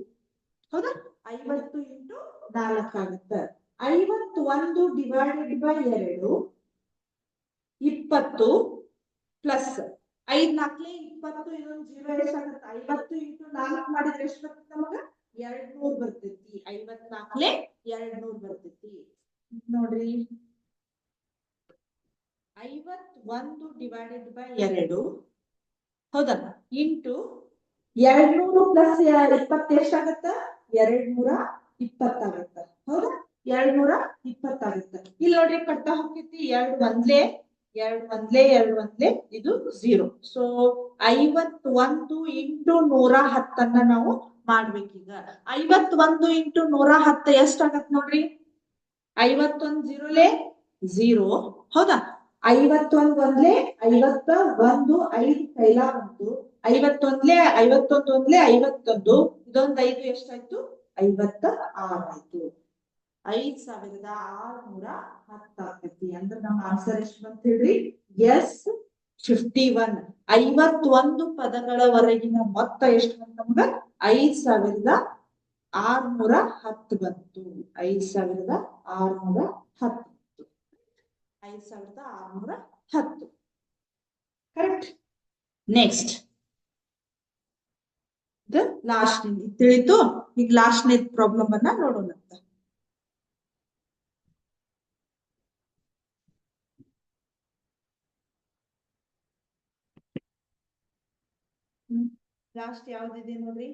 ಹೌದಾ 50 ಇಂಟು 4 ಆಗುತ್ತ 51 ಡಿವೈಡೆಡ್ ಬೈ 2 20 ಪ್ಲಸ್ 5 4 20 ಇದೊಂದು 0 ಎಷ್ಟಾಗತ್ತ 50 ಇಂಟು 4 ಮಾಡಿದ್ರೆ ಎಷ್ಟು ಬರ್ತದೆ ನಮಗ 200 ಬರ್ತೈತಿ 54 200 ಬರ್ತೈತಿ ನೋಡ್ರಿ 51 ಡಿವೈಡೆಡ್ ಬೈ 2 ಹೌದಾ ಇಂಟು 200 ಪ್ಲಸ್ 20 ಎಷ್ಟಾಗತ್ತ 220 ಆಗತ್ತ ಹೌದಾ 220 ಆಗತ್ತ ಇಲ್ಲಿ ನೋಡ್ರಿ ಕಟ್ತಾ ಹೋಗ್ತೈತಿ 2 ಒಂದ್ಲೆ ಇದು 0 ಸೊ 51 ಇಂಟು 110 ಅನ್ನ ನಾವು ಮಾಡ್ಬೇಕೀಗ 51 ಇಂಟು 110 ಎಷ್ಟಾಗತ್ ನೋಡ್ರಿ 51 0ಲೆ 0 ಹೌದಾ 51 ಒಂದ್ಲೆ 51 5 ಕೈಲ ಬಂತು 51 ಒಂದ್ಲೆ 51 ಇದೊಂದು 5 ಎಷ್ಟಾಯ್ತು 56 ಆಯ್ತು 5610 ಆಗ್ತೈತಿ ಅಂದ್ರೆ ನಮ್ಮ ಆನ್ಸರ್ ಎಷ್ಟು ಬಂತ ಹೇಳ್ರಿ ಎಸ್ 51 51 ಪದಗಳವರೆಗಿನ ಮೊತ್ತ ಎಷ್ಟು ಬಂತ ನಮ್ಗ 5610 ಬಂತು 5610 5610 ಕರೆಕ್ಟ್ ನೆಕ್ಸ್ಟ್ ಲಾಸ್ಟ್ ತಿಳಿತು ಈಗ ಲಾಸ್ಟ್ನೇ ಪ್ರಾಬ್ಲಮ್ ಅನ್ನ ನೋಡೋಣ ಅಂತ ಲಾಸ್ಟ್ ಯಾವ್ದಿದೆ ನೋಡ್ರಿ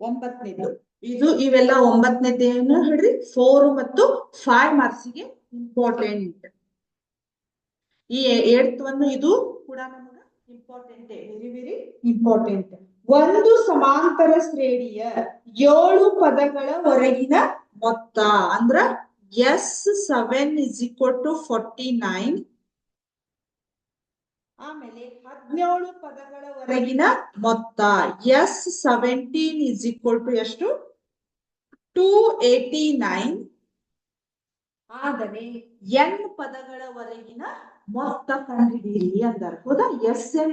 9ನೇದು ಇದು ಇವೆಲ್ಲ 9ನೇದೇನು ಹೇಳ್ರಿ 4 ಮತ್ತು 5 ಮಾರ್ಕ್ಸಿಗೆ ಇಂಪಾರ್ಟೆಂಟ್ ಈ 8th ಒಂದು ಇದು ಕೂಡ ನಮಗ ಇಂಪಾರ್ಟೆಂಟ್ ವೆರಿ ಇಂಪಾರ್ಟೆಂಟ್ ಒಂದು ಸಮಾಂತರ ಶ್ರೇಣಿಯ 7 ಪದಗಳ ಹೊರಗಿನ ಮೊತ್ತ ಅಂದ್ರ S7 = 49 ಆಮೇಲೆ 17 ಪದಗಳ ಹೊರಗಿನ ಮೊತ್ತ S17 = ಎಷ್ಟು 289 ಆದರೆ n ಪದಗಳವರೆಗಿನ ಮೊತ್ತ ಕಂಡುಹಿಡಿಯಿರಿ ಅಂದಾರ ಹೌದಾ Sn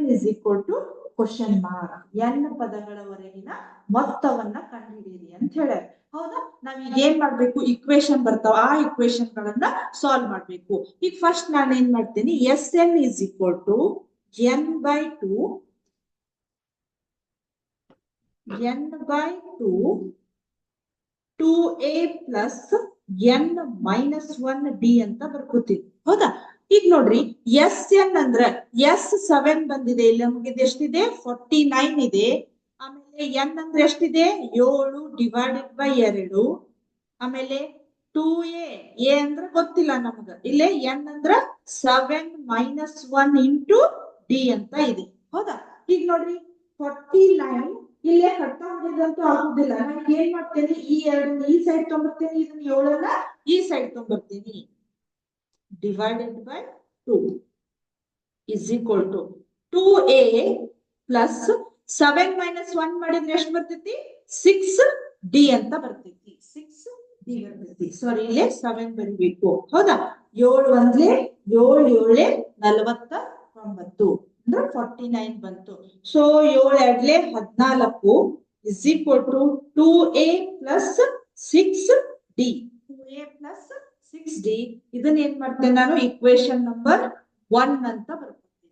ಕ್ವಶನ್ ಮಾರ್ಕ್ n ಪದಗಳವರೆಗಿನ ಮೊತ್ತವನ್ನ ಕಂಡುಹಿಡಿಯಿರಿ ಅಂತ ಹೇಳ್ಯಾರ ಹೌದಾ ನಾವೀಗ ಏನ್ ಮಾಡ್ಬೇಕು ಇಕ್ವೇಶನ್ ಬರ್ತಾವ ಆ ಇಕ್ವೇಶನ್ ಗಳನ್ನ ಸಾಲ್ವ್ ಮಾಡ್ಬೇಕು ಈಗ ಫಸ್ಟ್ ನಾನು ಏನ್ ಮಾಡ್ತೀನಿ Sn = n/2 2a + n-1d ಅಂತ ಬರ್ಕೋತೀವಿ ಹೌದಾ ಈಗ ನೋಡ್ರಿ Sn ಅಂದ್ರ S7 ಬಂದಿದೆ ಇಲ್ಲಿ ನಮ್ಗೆ ಎಷ್ಟಿದೆ 49 ಇದೆ ಆಮೇಲೆ n ಅಂದ್ರೆ ಎಷ್ಟಿದೆ 7 ಡಿವೈಡೆಡ್ ಬೈ 2 ಆಮೇಲೆ 2a ಅಂದ್ರೆ ಗೊತ್ತಿಲ್ಲ ನಮಗ ಇಲ್ಲೇ n ಅಂದ್ರ 7 - 1 ಇಂಟು d ಅಂತ ಇದೆ ಹೌದಾ ಈಗ ನೋಡ್ರಿ 49 ಇಲ್ಲೇ ಕಟ್ತಾ ಹೊಡೆದಂತೂ ಆಗುದಿಲ್ಲ ನಾನು ಏನ್ ಮಾಡ್ತೇನೆ ಈ 2 ಈ ಸೈಡ್ ತಗೊಂಡ್ಬರ್ತೇನೆ ಇದನ್ನ 7ನ್ನ ಈ ಸೈಡ್ ತಗೊಂಡ್ಬರ್ತೀನಿ ಡಿವೈಡೆಡ್ ಬೈ 2 = 2a + 7 - 1 ಮಾಡಿದ್ರೆ ಎಷ್ಟು ಬರ್ತೈತಿ 6d ಅಂತ ಬರ್ತೈತಿ 6d ಬರ್ತೈತಿ ಸಾರಿ ಇಲ್ಲೇ 7 ಬರಿಬೇಕು ಹೌದಾ 7 ಒಂದ್ಲೆ 7 7 49 ಅಂದ್ರೆ 49 ಬಂತು so 7 2 14 = 2a + 6d 2a + 6d ಇದನ್ನ ಏನ್ ಮಾಡ್ತೇನೆ ನಾನು ಇಕ್ವೇಶನ್ ನಂಬರ್ 1 ಅಂತ ಬರ್ಕೊತೀನಿ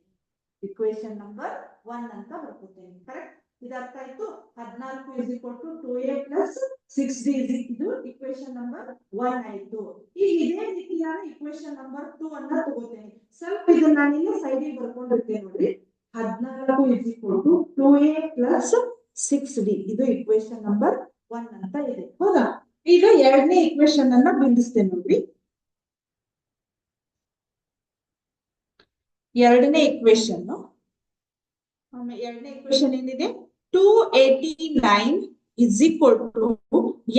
ಇಕ್ವೇಶನ್ ನಂಬರ್ 1 ಅಂತ ಬರ್ಕೊತೀನಿ ಕರೆಕ್ಟ್ ಇದು ಅರ್ಥ ಆಯ್ತು 14 = 2a + 6d ಇದು ಇಕ್ವೇಶನ್ ನಂಬರ್ 1 ಆಯ್ತು ಈಗ ಇದೇ ರೀತಿ ನಾನು ಇಕ್ವೇಶನ್ ನಂಬರ್ 2 ಅನ್ನ ತಗೋತೀನಿ ಸ್ವಲ್ಪ ಇದನ್ನ ನಾನು ಇಲ್ಲಿ ಸೈಡಿಗೆ ಬರ್ಕೊಂಡಿರ್ತೇನೆ ನೋಡ್ರಿ 14 = 2a + 6d ಇದು ಇಕ್ವೇಶನ್ ನಂಬರ್ 1 ಅಂತ ಇದೆ ಹೌದಾ ಈಗ ಎರಡನೇ ಇಕ್ವೇಶನ್ ಅನ್ನ ಬಿಡಿಸ್ತೇನೆ ನೋಡ್ರಿ ಎರಡನೇ ಇಕ್ವೇಶನ್ ಏನಿದೆ 289 =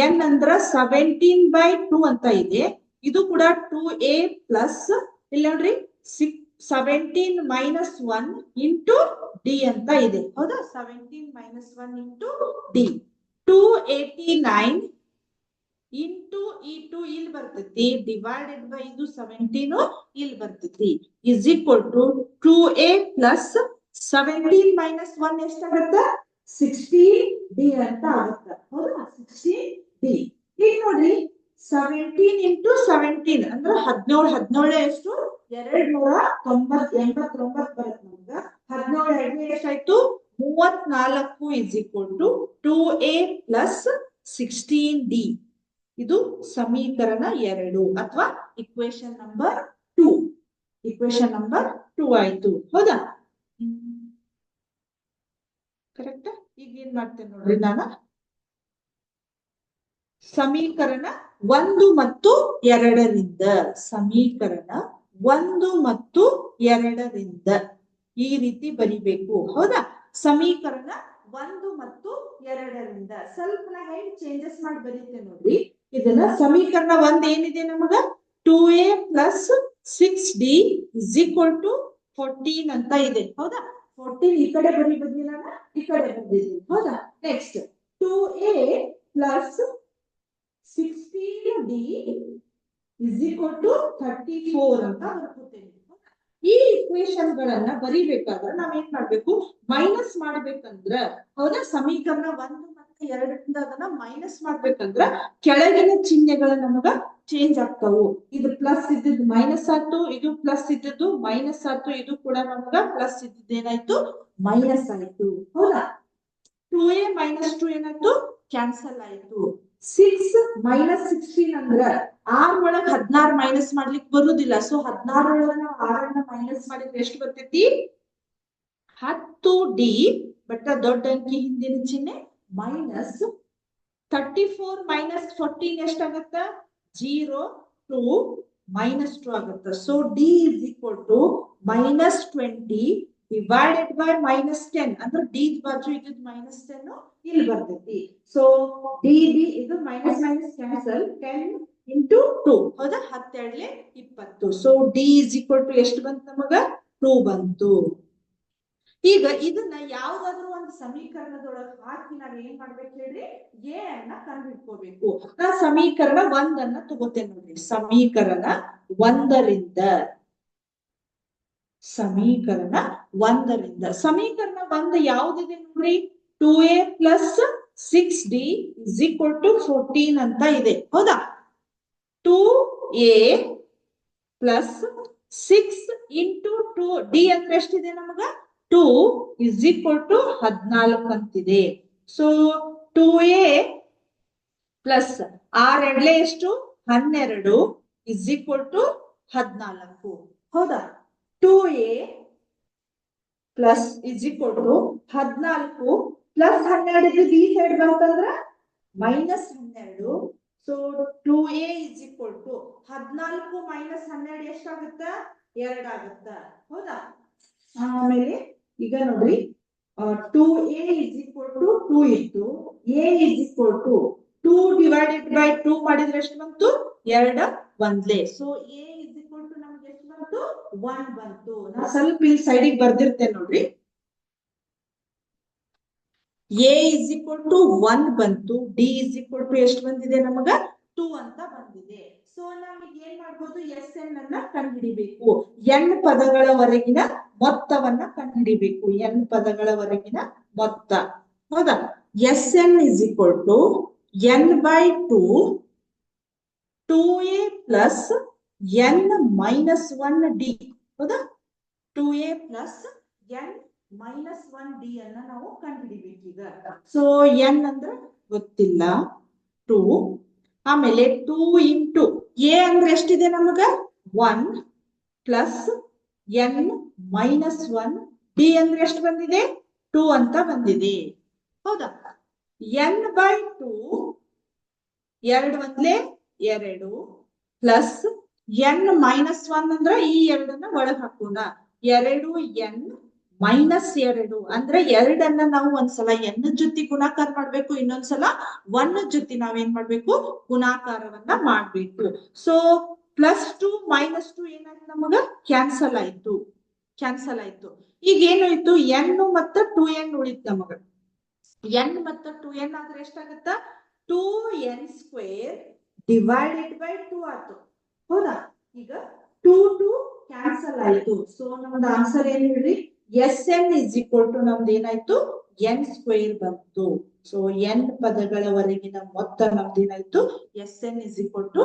n ಅಂದ್ರ 17/2 ಅಂತ ಇದೆ ಇದು ಕೂಡ 2a + ಇಲ್ಲ ನೋಡ್ರಿ 17 - 1 ಇಂಟು d ಅಂತ ಇದೆ ಹೌದಾ 17 - 1 ಇಂಟು d 289 ಇಂಟು ಈ 2 ಇಲ್ಲಿ ಬರ್ತೈತಿ ಡಿವೈಡೆಡ್ ಬೈ ಇದು 17 ಇಲ್ಲಿ ಬರ್ತೈತಿ = 2a + 17 ಮೈನಸ್ 1 ಎಷ್ಟಾಗತ್ತ 16D ಅಂತ ಆಗುತ್ತ ಹೌದಾ 16D ಈಗ ನೋಡ್ರಿ 17 ಇಂಟು 17 ಅಂದ್ರೆ 17 ಎಷ್ಟು 289 ಬರುತ್ತೆ ನಮ್ಗ 17 2 ಎಷ್ಟಾಯ್ತು 34 is equal to 2A plus 16D ಇದು ಸಮೀಕರಣ 2 ಅಥವಾ ಇಕ್ವೇಶನ್ ನಂಬರ್ 2 ಇಕ್ವೇಶನ್ ನಂಬರ್ 2 ಆಯ್ತು ಹೌದಾ ಕರೆಕ್ಟ್ ಈಗ ಏನ್ ಮಾಡ್ತೇನೆ ನೋಡ್ರಿ ನಾನು ಸಮೀಕರಣ 1 ಮತ್ತು 2ರಿಂದ ಸಮೀಕರಣ 1 ಮತ್ತು 2ರಿಂದ ಈ ರೀತಿ ಬರಿಬೇಕು ಹೌದಾ ಸಮೀಕರಣ 1 ಮತ್ತು 2ರಿಂದ ಸ್ವಲ್ಪ ನಾ ಹೆಂಗ್ ಚೇಂಜಸ್ ಮಾಡಿ ಬರೀತೇನೆ ನೋಡ್ರಿ ಇದನ್ನ ಸಮೀಕರಣ 1 ಏನಿದೆ ನಮಗ 2A plus 6D is equal to 14 ಅಂತ ಇದೆ ಹೌದಾ 14 ಈ ಕಡೆ ಬರಿ ಬದಲಿಲ್ಲ ಈ ಕಡೆ ಬಂದಿದ್ದೀನಿ ಹೌದಾ next 2A plus 16D is equal to 34 ಅಂತ ಬರ್ಕೊತೇನೆ ಈ ಇಕ್ವೇಶನ್ ಗಳನ್ನ ಬರಿಬೇಕಾದ್ರೆ ನಾವ್ ಏನ್ ಮಾಡ್ಬೇಕು ಮೈನಸ್ ಮಾಡ್ಬೇಕಂದ್ರ ಹೌದಾ ಸಮೀಕರಣ 1 ಮತ್ತು 2ರಿಂದ ಅದನ್ನ ಮೈನಸ್ ಮಾಡ್ಬೇಕಂದ್ರ ಕೆಳಗಿನ ಚಿಹ್ನೆಗಳು ನಮಗ ಚೇಂಜ್ ಆಗ್ತಾವು ಇದು ಪ್ಲಸ್ ಇದ್ದದ್ದು ಮೈನಸ್ ಆಯ್ತು ಇದು ಪ್ಲಸ್ ಇದ್ದದ್ದು ಮೈನಸ್ ಆಯ್ತು ಇದು ಕೂಡ ನಮಗ ಪ್ಲಸ್ ಇದ್ದದ್ದು ಏನಾಯ್ತು ಮೈನಸ್ ಆಯ್ತು ಹೌದಾ 2A ಮೈನಸ್ 2 ಏನಾಯ್ತು ಕ್ಯಾನ್ಸಲ್ ಆಯ್ತು 6 ಮೈನಸ್ 16 ಅಂದ್ರ 6 ಒಳಗ್ 16 ಮೈನಸ್ ಮಾಡ್ಲಿಕ್ಕೆ ಬರುದಿಲ್ಲ ಸೊ 16 ಒಳಗ ನಾವು 6 ಮೈನಸ್ ಮಾಡಿದ್ರೆ ಎಷ್ಟು ಬರ್ತೈತಿ 10D ಬಟ್ ದೊಡ್ಡ ಅಂಕಿ ಹಿಂದಿನ ಚಿಹ್ನೆ ಮೈನಸ್ 34 ಮೈನಸ್ 14 ಎಷ್ಟಾಗತ್ತ 0 2 ಮೈನಸ್ 2 ಆಗುತ್ತೆ so D is equal to minus 20 divided by minus 10 ಅಂದ್ರೆ D ಬಾಜು ಇದ್ದು minus 10 ಇಲ್ಲಿ ಬರ್ತೈತಿ ಸೊ D ಇದು minus minus cancel 10 into 2 ಹೌದಾ 12 20 so D is equal to ಎಷ್ಟು ಬಂತು ನಮಗ 2 ಬಂತು ಈಗ ಇದನ್ನ ಯಾವ್ದಾದ್ರು ಒಂದು ಸಮೀಕರಣದೊಳಗೆ ಹಾಕಿ ನಾವ್ ಏನ್ ಮಾಡ್ಬೇಕು ಹೇಳ್ರಿ ಎ ಅನ್ನ ಕಂಡುಹಿಡ್ಕೋಬೇಕು ನಾ ಸಮೀಕರಣ 1 ಅನ್ನ ತಗೋತೇನೆ ನೋಡ್ರಿ ಸಮೀಕರಣ 1ರಿಂದ ಸಮೀಕರಣ 1 ಯಾವ್ದಿದೆ ನೋಡ್ರಿ 2A plus 6D is equal to 14 ಅಂತ ಇದೆ ಹೌದಾ 2A ಪ್ಲಸ್ 6 ಇಂಟು 2D ಅಂದ್ರೆ ಎಷ್ಟಿದೆ ನಮಗ 2 is equal to 14 ಅಂತಿದೆ ಸೊ 2A ಪ್ಲಸ್ 6 ಎಡ್ಲೆ ಎಷ್ಟು 12 is equal to 14 ಹೌದಾ 2A plus is equal to 14 plus 12 ಈ ಸೈಡ್ ಬಂತಂದ್ರ minus 12 so 2A is equal to 14 minus 12 ಎಷ್ಟಾಗುತ್ತ 2 ಆಗುತ್ತ ಹೌದಾ ಆಮೇಲೆ ಈಗ ನೋಡ್ರಿ 2A is equal to 2 ಇತ್ತು A is equal to 2 divided by 2 ಮಾಡಿದ್ರೆ ಎಷ್ಟು ಬಂತು 2 ಒಂದ್ಲೆ so A is equal to ನಮ್ಗೆ ಎಷ್ಟು ಬಂತು 1 ಬಂತು ನಾ ಸ್ವಲ್ಪ ಇಲ್ಲಿ ಸೈಡಿಗೆ ಬರ್ದಿರ್ತೇನೆ ನೋಡ್ರಿ A is equal to 1 ಬಂತು D is equal to ಎಷ್ಟು ಬಂದಿದೆ ನಮಗ 2 ಅಂತ ಬಂದಿದೆ ಸೊ ನಾವೀಗ ಏನ್ ಮಾಡ್ಬೋದು SN ಅನ್ನ ಕಂಡುಹಿಡಿಬೇಕು n ಪದಗಳವರೆಗಿನ ಮೊತ್ತವನ್ನ ಕಂಡುಹಿಡಿಬೇಕು n ಪದಗಳವರೆಗಿನ ಮೊತ್ತ ಹೌದಾ SN is equal to n by 2 2A plus n minus 1D ಹೌದಾ 2A plus n minus 1D ಅನ್ನ ನಾವು ಕಂಡುಹಿಡಿಬೇಕೀಗ ಸೊ n ಅಂದ್ರೆ ಗೊತ್ತಿಲ್ಲ 2 ಆಮೇಲೆ 2 ಇಂಟು A ಅಂದ್ರೆ ಎಷ್ಟಿದೆ ನಮಗ 1 ಪ್ಲಸ್ n ಮೈನಸ್ 1 D ಅಂದ್ರೆ ಎಷ್ಟು ಬಂದಿದೆ 2 ಅಂತ ಬಂದಿದೆ ಹೌದಾ n by 2 2 ಒಂದ್ಲೆ 2 plus n minus 1 ಅಂದ್ರೆ ಈ 2 ಒಳಗ್ ಹಾಕೋಣ 2n ಮೈನಸ್ 2 ಅಂದ್ರೆ 2 ನಾವು ಒಂದ್ಸಲ n ಜೊತೆ ಗುಣಾಕಾರ ಮಾಡ್ಬೇಕು ಇನ್ನೊಂದ್ಸಲ 1 ಜೊತೆ ನಾವೇನ್ ಮಾಡ್ಬೇಕು ಗುಣಾಕಾರವನ್ನ ಮಾಡ್ಬೇಕು ಸೊ ಪ್ಲಸ್ 2 ಮೈನಸ್ 2 ಏನಾಯ್ತು ನಮಗ ಕ್ಯಾನ್ಸಲ್ ಆಯ್ತು ಈಗ ಏನಾಯ್ತು n ಮತ್ತು 2n ಉಳಿತು ನಮಗ n ಮತ್ತು 2n ಆದ್ರೆ ಎಷ್ಟಾಗತ್ತ 2n ಸ್ಕ್ವೇರ್ ಡಿವೈಡೆಡ್ ಬೈ 2 ಆಯ್ತು ಹೌದಾ ಈಗ 2 ಕ್ಯಾನ್ಸಲ್ ಆಯ್ತು ಸೊ ನಮ್ದು ಆನ್ಸರ್ ಏನ್ ಹೇಳ್ರಿ Sn ಇಸ್ ಈಕ್ವಲ್ ಟು ನಮ್ದು ಏನಾಯ್ತು n ಸ್ಕ್ವೇರ್ ಬಂತು. ಸೊ n ಪದಗಳವರೆಗಿನ ಮೊತ್ತ ನಮ್ದು ಏನಾಯ್ತು Sn is equal to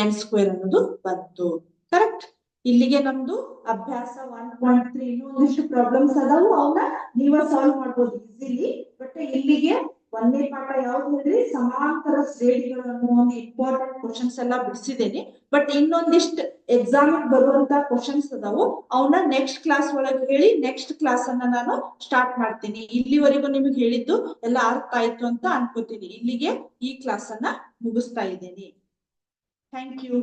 n square ಅನ್ನೋದು ಬಂತು. ಕರೆಕ್ಟ್. ಇಲ್ಲಿಗೆ ನಮ್ದು ಅಭ್ಯಾಸ 1.3 ಇನ್ನೊಂದಿಷ್ಟು ಪ್ರಾಬ್ಲಮ್ಸ್ ಅದಾವು, ಅವನ್ನ ನೀವ ಸಾಲ್ವ್ ಮಾಡ್ಬೋದು ಈಸಿಲಿ. ಬಟ್ ಇಲ್ಲಿಗೆ ಒಂದೇ ಪಾಠ ಯಾವ್ದು ಹೇಳ್ರಿ, ಸಮಾಂತರ ಶ್ರೇಣಿಗಳು ಅನ್ನೋ ಒಂದು ಇಂಪಾರ್ಟೆಂಟ್ ಕ್ವಶನ್ಸ್ ಎಲ್ಲ ಬಿಡಿಸಿದ್ದೇನೆ. ಬಟ್ ಇನ್ನೊಂದಿಷ್ಟು ಎಕ್ಸಾಮ್ ಬರುವಂತ ಕ್ವಶನ್ಸ್ ಅದಾವು, ಅವನ್ನ ನೆಕ್ಸ್ಟ್ ಕ್ಲಾಸ್ ಒಳಗೆ ಹೇಳಿ ನೆಕ್ಸ್ಟ್ ಕ್ಲಾಸ್ ಅನ್ನ ನಾನು ಸ್ಟಾರ್ಟ್ ಮಾಡ್ತೀನಿ. ಇಲ್ಲಿವರೆಗೂ ನಿಮಗೆ ಹೇಳಿದ್ದು ಎಲ್ಲ ಅರ್ಥ ಆಯ್ತು ಅಂತ ಅನ್ಕೋತೀನಿ. ಇಲ್ಲಿಗೆ ಈ ಕ್ಲಾಸ್ ಅನ್ನ ಮುಗಿಸ್ತಾ ಇದ್ದೀನಿ. Thank you.